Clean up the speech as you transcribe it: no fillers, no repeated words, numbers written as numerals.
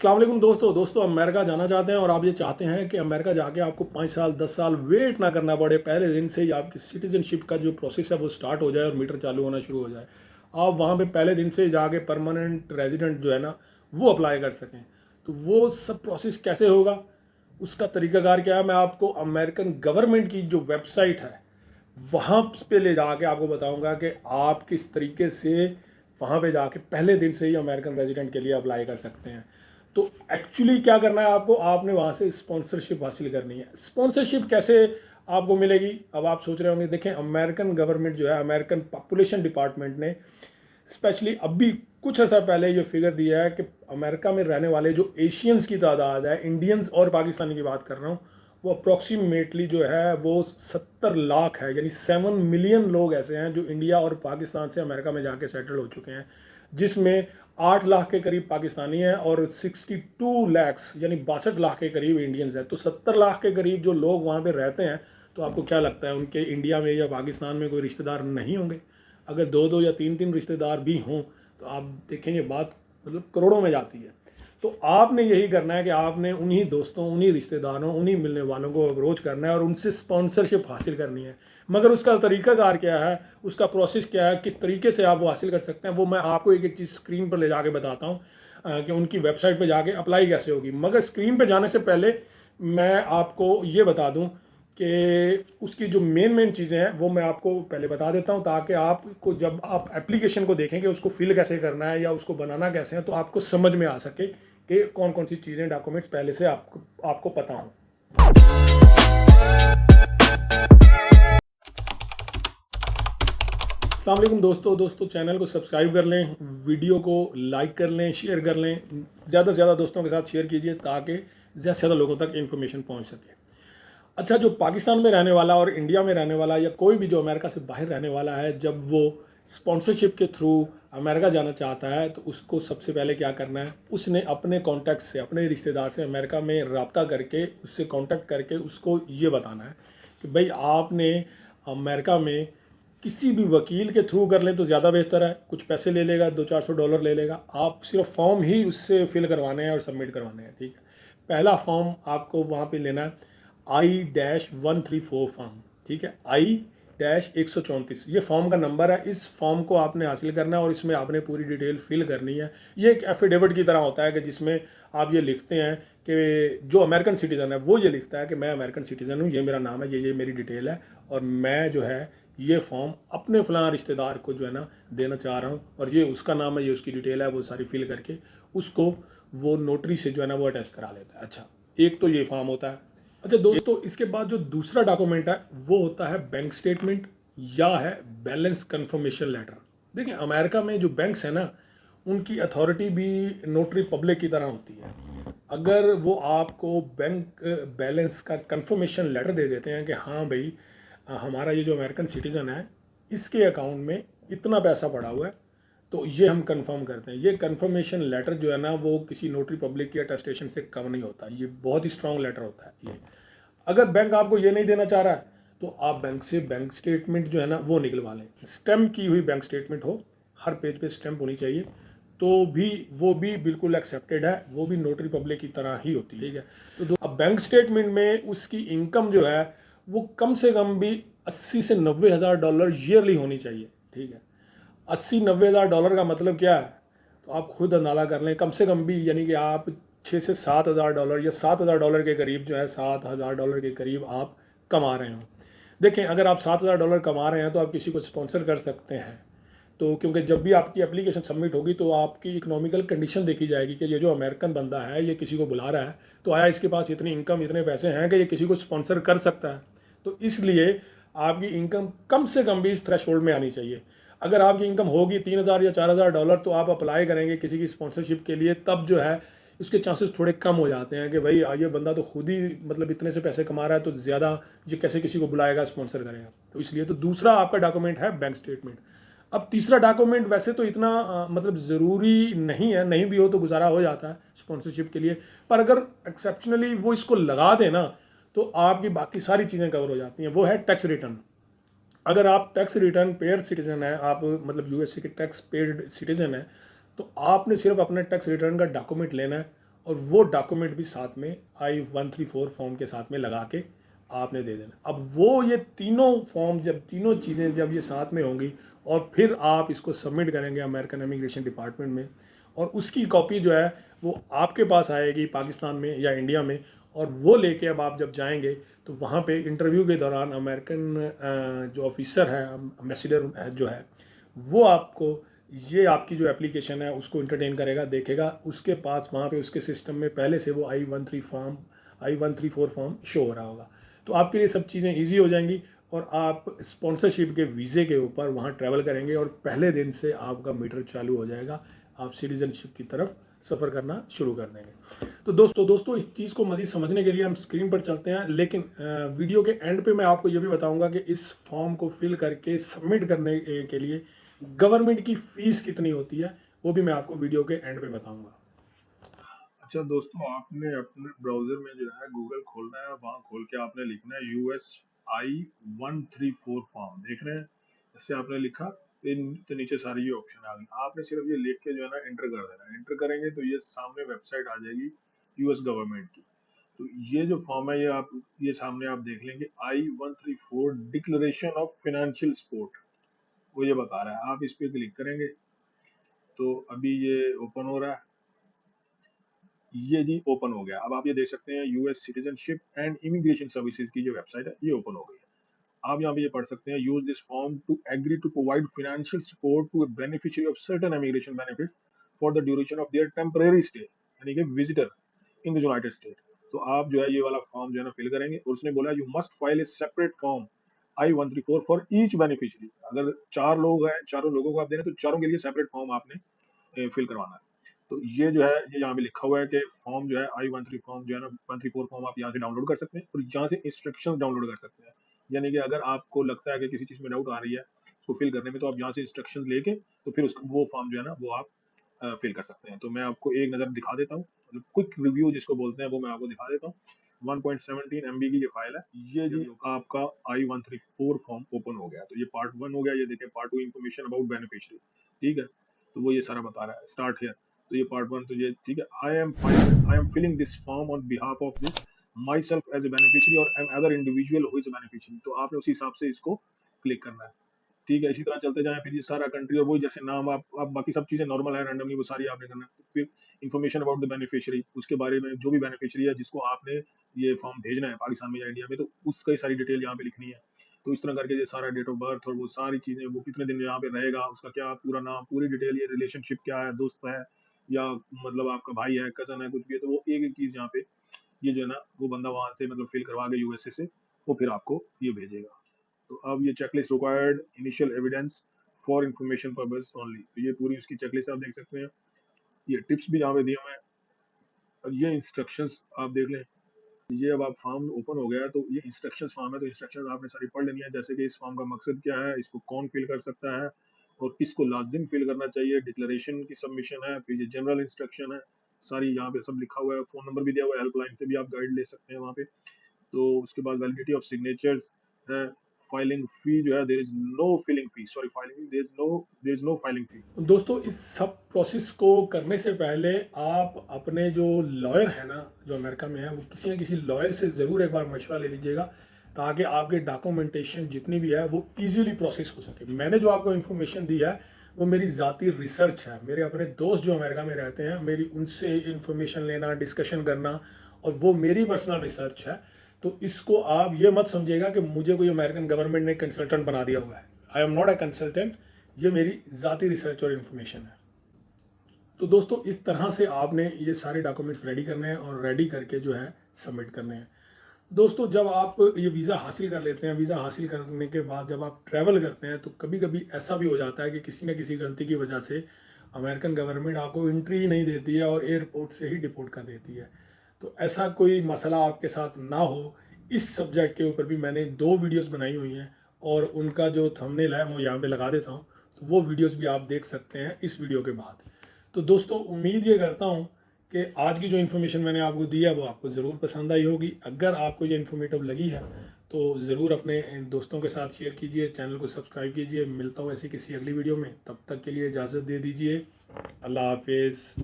अस्सलाम वालेकुम दोस्तों अमेरिका जाना चाहते हैं और आप ये चाहते हैं कि अमेरिका जाके आपको 5 साल 10 साल वेट ना करना पड़े, पहले दिन से ही आपकी सिटीजनशिप का जो प्रोसेस है वो स्टार्ट हो जाए और मीटर चालू होना शुरू हो जाए। आप वहाँ पे पहले दिन से जाके परमानेंट रेजिडेंट जो है ना वो अप्लाई कर सकें। तो वो सब प्रोसेस कैसे होगा, उसका तरीकाकार क्या है, मैं आपको अमेरिकन गवर्नमेंट की जो वेबसाइट है वहाँ पे ले जाके आपको बताऊंगा कि आप किस तरीके से वहाँ पे जाके पहले दिन से ही अमेरिकन रेजिडेंट के लिए अप्लाई कर सकते हैं। तो एक्चुअली क्या करना है आपको, आपने वहाँ से स्पॉन्सरशिप हासिल करनी है। स्पॉन्सरशिप कैसे आपको मिलेगी, अब आप सोच रहे होंगे। देखें, अमेरिकन गवर्नमेंट जो है, अमेरिकन पॉपुलेशन डिपार्टमेंट ने स्पेशली अभी कुछ अर्सा पहले ये फिगर दिया है कि अमेरिका में रहने वाले जो एशियंस की तादाद है, इंडियंस और पाकिस्तानी की बात कर रहा हूँ, वो अप्रॉक्सीमेटली जो है वो 70 लाख है। यानी 7 मिलियन लोग ऐसे हैं जो इंडिया और पाकिस्तान से अमेरिका में जाके सेटल हो चुके हैं, जिसमें 8 लाख के करीब पाकिस्तानी हैं और 62 लैक्स यानी 62 लाख के करीब इंडियंस हैं। तो 70 लाख के करीब जो लोग वहाँ पे रहते हैं, तो आपको क्या लगता है उनके इंडिया में या पाकिस्तान में कोई रिश्तेदार नहीं होंगे? अगर दो दो या तीन तीन रिश्तेदार भी हों तो आप देखेंगे बात मतलब करोड़ों में जाती है। तो आपने यही करना है कि आपने उन्हीं दोस्तों, उन्हीं रिश्तेदारों, उन्हीं मिलने वालों को अप्रोच करना है और उनसे स्पॉन्सरशिप हासिल करनी है। मगर उसका तरीकाकार क्या है, उसका प्रोसेस क्या है, किस तरीके से आप वो हासिल कर सकते हैं, वो मैं आपको एक एक चीज़ स्क्रीन पर ले जाके बताता हूँ कि उनकी वेबसाइट पर जाके अप्लाई कैसे होगी। मगर स्क्रीन पर जाने से पहले मैं आपको ये बता दूँ कि उसकी जो मेन मेन चीज़ें हैं वो मैं आपको पहले बता देता हूँ, ताकि आपको जब आप एप्लीकेशन को देखेंगे उसको फिल कैसे करना है या उसको बनाना कैसे है, तो आपको समझ में आ सके कि कौन कौन सी चीज़ें, डॉक्यूमेंट्स पहले से आपको पता हों। अस्सलाम वालेकुम दोस्तों चैनल को सब्सक्राइब कर लें, वीडियो को लाइक कर लें, शेयर कर लें, ज़्यादा से ज़्यादा दोस्तों के साथ शेयर कीजिए ताकि ज़्यादा से ज़्यादा लोगों तक इन्फॉर्मेशन पहुंच सके। अच्छा, जो पाकिस्तान में रहने वाला और इंडिया में रहने वाला या कोई भी जो अमेरिका से बाहर रहने वाला है, जब वो स्पॉन्सरशिप के थ्रू अमेरिका जाना चाहता है तो उसको सबसे पहले क्या करना है, उसने अपने कॉन्टैक्ट से, अपने रिश्तेदार से अमेरिका में रब्ता करके उससे कांटेक्ट करके उसको ये बताना है कि भाई आपने अमेरिका में किसी भी वकील के थ्रू कर लें तो ज़्यादा बेहतर है। कुछ पैसे ले लेगा, $200-400 ले लेगा, आप सिर्फ फॉर्म ही उससे फिल करवाने हैं और सबमिट करवाने हैं। ठीक है, पहला फॉर्म आपको वहाँ पे लेना है I-134 फॉर्म। ठीक है, I-134 ये फॉर्म का नंबर है। इस फॉर्म को आपने हासिल करना है और इसमें आपने पूरी डिटेल फिल करनी है। ये एक एफिडेविट की तरह होता है कि जिसमें आप ये लिखते हैं कि जो अमेरिकन सिटीज़न है वो ये लिखता है कि मैं अमेरिकन सिटीज़न हूँ, ये मेरा नाम है, ये मेरी डिटेल है और मैं जो है ये फॉर्म अपने फ़लाँ रिश्तेदार को जो है ना देना चाह रहा हूँ और ये उसका नाम है, ये उसकी डिटेल है, वो सारी फिल करके उसको वो नोटरी से जो है ना वो अटैच करा लेता है। अच्छा, एक तो ये फॉर्म होता है। अच्छा दोस्तों, इसके बाद जो दूसरा डॉक्यूमेंट है वो होता है बैंक स्टेटमेंट या है बैलेंस कंफर्मेशन लेटर। देखिए, अमेरिका में जो बैंक्स हैं ना, उनकी अथॉरिटी भी नोटरी पब्लिक की तरह होती है। अगर वो आपको बैंक बैलेंस का कंफर्मेशन लेटर दे देते हैं कि हाँ भाई, हमारा ये जो अमेरिकन सिटीज़न है इसके अकाउंट में इतना पैसा पड़ा हुआ है, तो ये हम कंफर्म करते हैं। ये कंफर्मेशन लेटर जो है ना वो किसी नोटरी पब्लिक की अटेस्टेशन से कम नहीं होता, ये बहुत ही स्ट्रांग लेटर होता है ये। अगर बैंक आपको ये नहीं देना चाह रहा है तो आप बैंक से बैंक स्टेटमेंट जो है ना वो निकलवा लें। स्टैम्प की हुई बैंक स्टेटमेंट हो, हर पेज पे स्टैम्प होनी चाहिए, तो भी वो भी बिल्कुल एक्सेप्टेड है, वो भी नोटरी पब्लिक की तरह ही होती है। ठीक है, तो अब बैंक स्टेटमेंट में उसकी इनकम जो है वो कम से कम भी 80 से 90 हज़ार डॉलर ईयरली होनी चाहिए। ठीक है, 80-90 हज़ार डॉलर का मतलब क्या है, तो आप खुद अंदाज़ा कर लें। कम से कम भी यानी कि आप 6 से 7 हज़ार डॉलर या 7 हज़ार डॉलर के करीब जो है, 7 हज़ार डॉलर के करीब आप कमा रहे हो। देखें, अगर आप 7 हज़ार डॉलर कमा रहे हैं तो आप किसी को स्पॉन्सर कर सकते हैं। तो क्योंकि जब भी आपकी एप्लीकेशन सबमिट होगी तो आपकी इकोनॉमिकल कंडीशन देखी जाएगी कि ये जो अमेरिकन बंदा है ये किसी को बुला रहा है, तो आया इसके पास इतनी इनकम, इतने पैसे हैं कि ये किसी को स्पॉन्सर कर सकता है। तो इसलिए आपकी इनकम कम से कम भी इस थ्रेशोल्ड में आनी चाहिए। अगर आपकी इनकम होगी 3,000 या 4,000 डॉलर तो आप अप्लाई करेंगे किसी की स्पॉन्सरशिप के लिए, तब जो है उसके चांसेस थोड़े कम हो जाते हैं कि भाई ये बंदा तो खुद ही मतलब इतने से पैसे कमा रहा है, तो ज़्यादा ये कैसे किसी को बुलाएगा, स्पॉन्सर करेगा। तो इसलिए तो दूसरा आपका डॉक्यूमेंट है बैंक स्टेटमेंट। अब तीसरा डॉक्यूमेंट वैसे तो इतना मतलब ज़रूरी नहीं है, नहीं भी हो तो गुजारा हो जाता है स्पॉन्सरशिप के लिए, पर अगर एक्सेप्शनली वो इसको लगा दें ना तो आपकी बाकी सारी चीज़ें कवर हो जाती हैं। वो है टैक्स रिटर्न। अगर आप टैक्स रिटर्न पेड सिटीजन है, आप मतलब यूएसए के टैक्स पेड सिटीजन है, तो आपने सिर्फ अपने टैक्स रिटर्न का डॉक्यूमेंट लेना है और वो डॉक्यूमेंट भी साथ में I-134 फॉर्म के साथ में लगा के आपने दे देना। अब वो ये तीनों फॉर्म, जब तीनों चीज़ें जब ये साथ में होंगी और फिर आप इसको सबमिट करेंगे अमेरिकन इमिग्रेशन डिपार्टमेंट में, और उसकी कॉपी जो है वो आपके पास आएगी पाकिस्तान में या इंडिया में, और वो लेके अब आप जब जाएंगे तो वहाँ पे इंटरव्यू के दौरान अमेरिकन जो ऑफिसर है, एम्बेसडर है जो है, वो आपको ये आपकी जो एप्लीकेशन है उसको इंटरटेन करेगा, देखेगा, उसके पास वहाँ पे उसके सिस्टम में पहले से वो I-134 फॉर्म शो हो रहा होगा। तो आपके लिए सब चीज़ें ईजी हो जाएंगी और आप स्पॉन्सरशिप के वीज़े के ऊपर वहाँ ट्रैवल करेंगे और पहले दिन से आपका मीटर चालू हो जाएगा, आप सिटीजनशिप की तरफ सफ़र करना शुरू कर देंगे। तो दोस्तों इस चीज़ को मज़ीद समझने के लिए हम स्क्रीन पर चलते हैं, लेकिन वीडियो के एंड पे मैं आपको ये भी बताऊंगा कि इस फॉर्म को फिल करके सबमिट करने के लिए गवर्नमेंट की फ़ीस कितनी होती है, वो भी मैं आपको वीडियो के एंड पे बताऊंगा। अच्छा दोस्तों, आपने अपने ब्राउजर में जो है गूगल खोलना है, वहाँ खोल के आपने लिखना है US I-134 फॉर्म। देख रहे हैं? जैसे आपने लिखा तो नीचे सारी ये ऑप्शन आ गई। आपने सिर्फ ये लिख के जो है ना एंटर कर देना। एंटर करेंगे तो ये सामने वेबसाइट आ जाएगी यूएस गवर्नमेंट की। तो ये जो फॉर्म है ये सामने आप देख लेंगे, I-134 declaration of financial support, वो ये बता रहा है। आप इस पे क्लिक करेंगे तो अभी ये ओपन हो रहा है। ये जी ओपन हो गया। अब आप ये देख सकते हैं US citizenship and immigration services की जो वेबसाइट है ये ओपन हो गई है। आप यहाँ पे ये पढ़ सकते हैं, use this form to agree to provide financial support to a beneficiary of certain immigration benefits for the duration of their temporary stay, यानी कि visitor in the United State. तो आप जो है ये वाला फॉर्म जो है ना फिल करेंगे, और उसने बोला you must file A separate form I-134 for each beneficiary. अगर 4 लोग हैं, चारों लोगों को आप दे रहे हैं तो चारों के लिए सेपरेट फॉर्म आपने फिल करवाना है। तो ये जो है ये यहाँ पे लिखा हुआ है कि फॉर्म जो है I-134 फॉर्म जो है ना 134 फॉर्म आप यहाँ से डाउनलोड कर सकते हैं और यहाँ से इंस्ट्रक्शंस डाउनलोड कर सकते हैं। यानी कि अगर आपको लगता है कि किसी चीज़ में डाउट आ रही है उसको फिल करने में, तो आप यहाँ से इंस्ट्रक्शंस लेके तो फिर उसको वो फॉर्म जो है ना वो आप फिल कर सकते हैं। तो मैं आपको एक नज़र दिखा देता हूँ, मतलब क्विक रिव्यू जिसको बोलते हैं वो मैं आपको दिखा देता हूँ। 1.17 MB की ये फाइल है। ये जी आपका I-134 फॉर्म ओपन हो गया। तो ये पार्ट 1 हो गया। ये देखें पार्ट 2 इन्फॉर्मेशन अबाउट बेनिफिशियरी, ठीक है। तो वो ये सारा बता रहा है, स्टार्ट हियर। तो ये पार्ट 1 तो ये ठीक है। I am filling this form on behalf of this myself as a beneficiary और another individual who is beneficiary. तो आपने उसी हिसाब से इसको क्लिक करना है, ठीक है। इसी तरह चलते जाएं, फिर ये सारा कंट्री और वही जैसे नाम आप बाकी सब चीजें नॉर्मल है, रैंडमली वो सारी आपने करना है। फिर इन्फॉर्मेशन अबाउट द बेनिफिशियरी, उसके बारे में जो भी बेनिफिशियरी है जिसको आपने ये फॉर्म भेजना है पाकिस्तान में या इंडिया में, तो उसकी सारी डिटेल यहाँ पे लिखनी है। तो इस तरह करके ये सारा डेट ऑफ बर्थ और वो सारी चीजें, वो कितने दिन यहाँ पे रहेगा, उसका क्या पूरा नाम, पूरी डिटेल, ये रिलेशनशिप क्या है, दोस्त है या मतलब आपका भाई है, कजन है, कुछ भी है, तो वो एक एक चीज यहाँ पे ये जो है ना वो बंदा वहां से मतलब फिल करवा के यूएसए से वो फिर आपको ये भेजेगा। तो अब ये checklist required initial evidence for information purpose only, तो ये पूरी उसकी चेकलिस्ट आप देख सकते हैं। ये टिप्स भी यहाँ पे दिए हुए हैं और ये इंस्ट्रक्शंस आप देख लें। ये अब आप फॉर्म ओपन हो गया है तो ये इंस्ट्रक्शंस फॉर्म है, तो इंस्ट्रक्शंस आपने सारी पढ़ लेनी है, जैसे कि इस फॉर्म का मकसद क्या है, इसको कौन फिल कर सकता है और किसको लाजिम फिल करना चाहिए, डिक्लेरेशन की सबमिशन है, फिर ये जनरल इंस्ट्रक्शन है, सारी यहाँ पे सब लिखा हुआ है। फोन नंबर भी दिया हुआ है, हेल्पलाइन से भी आप गाइड ले सकते हैं वहाँ पे। तो उसके बाद वैलिडिटी ऑफ सिग्नेचर्स है। फाइलिंग फी जो है, there is no filling fee, sorry filing, there is no filing fee. दोस्तों इस सब प्रोसेस को करने से पहले आप अपने जो लॉयर है ना, जो अमेरिका में है, वो किसी न किसी लॉयर से ज़रूर एक बार मशवरा ले लीजिएगा, ताकि आपके डॉक्यूमेंटेशन जितनी भी है वो इजीली प्रोसेस हो सके। मैंने जो आपको इन्फॉर्मेशन दी है वो मेरी ज़ाती रिसर्च है, मेरे अपने दोस्त जो अमेरिका में रहते हैं मेरी उनसे इन्फॉर्मेशन लेना, डिस्कशन करना, और वो मेरी पर्सनल रिसर्च है। तो इसको आप ये मत समझिएगा कि मुझे कोई अमेरिकन गवर्नमेंट ने कंसल्टेंट बना दिया हुआ है। I am not a consultant, ये मेरी ज़ाती रिसर्च और इन्फॉर्मेशन है। तो दोस्तों इस तरह से आपने ये सारे डॉक्यूमेंट्स रेडी करने हैं और रेडी करके जो है सबमिट करने हैं। दोस्तों जब आप ये वीज़ा हासिल कर लेते हैं, वीज़ा हासिल करने के बाद जब आप ट्रैवल करते हैं तो कभी कभी ऐसा भी हो जाता है कि किसी न किसी गलती की वजह से अमेरिकन गवर्नमेंट आपको एंट्री ही नहीं देती है और एयरपोर्ट से ही डिपोर्ट कर देती है। तो ऐसा कोई मसला आपके साथ ना हो, इस सब्जेक्ट के ऊपर भी मैंने 2 वीडियोस बनाई हुई हैं और उनका जो थंबनेल है वो यहाँ पे लगा देता हूँ, तो वो वीडियोस भी आप देख सकते हैं इस वीडियो के बाद। तो दोस्तों उम्मीद ये करता हूँ कि आज की जो इन्फॉर्मेशन मैंने आपको दी है वो आपको ज़रूर पसंद आई होगी। अगर आपको ये इन्फॉर्मेटिव लगी है तो ज़रूर अपने दोस्तों के साथ शेयर कीजिए, चैनल को सब्सक्राइब कीजिए। मिलता हूँ ऐसी किसी अगली वीडियो में, तब तक के लिए इजाज़त दे दीजिए। अल्लाह हाफिज़।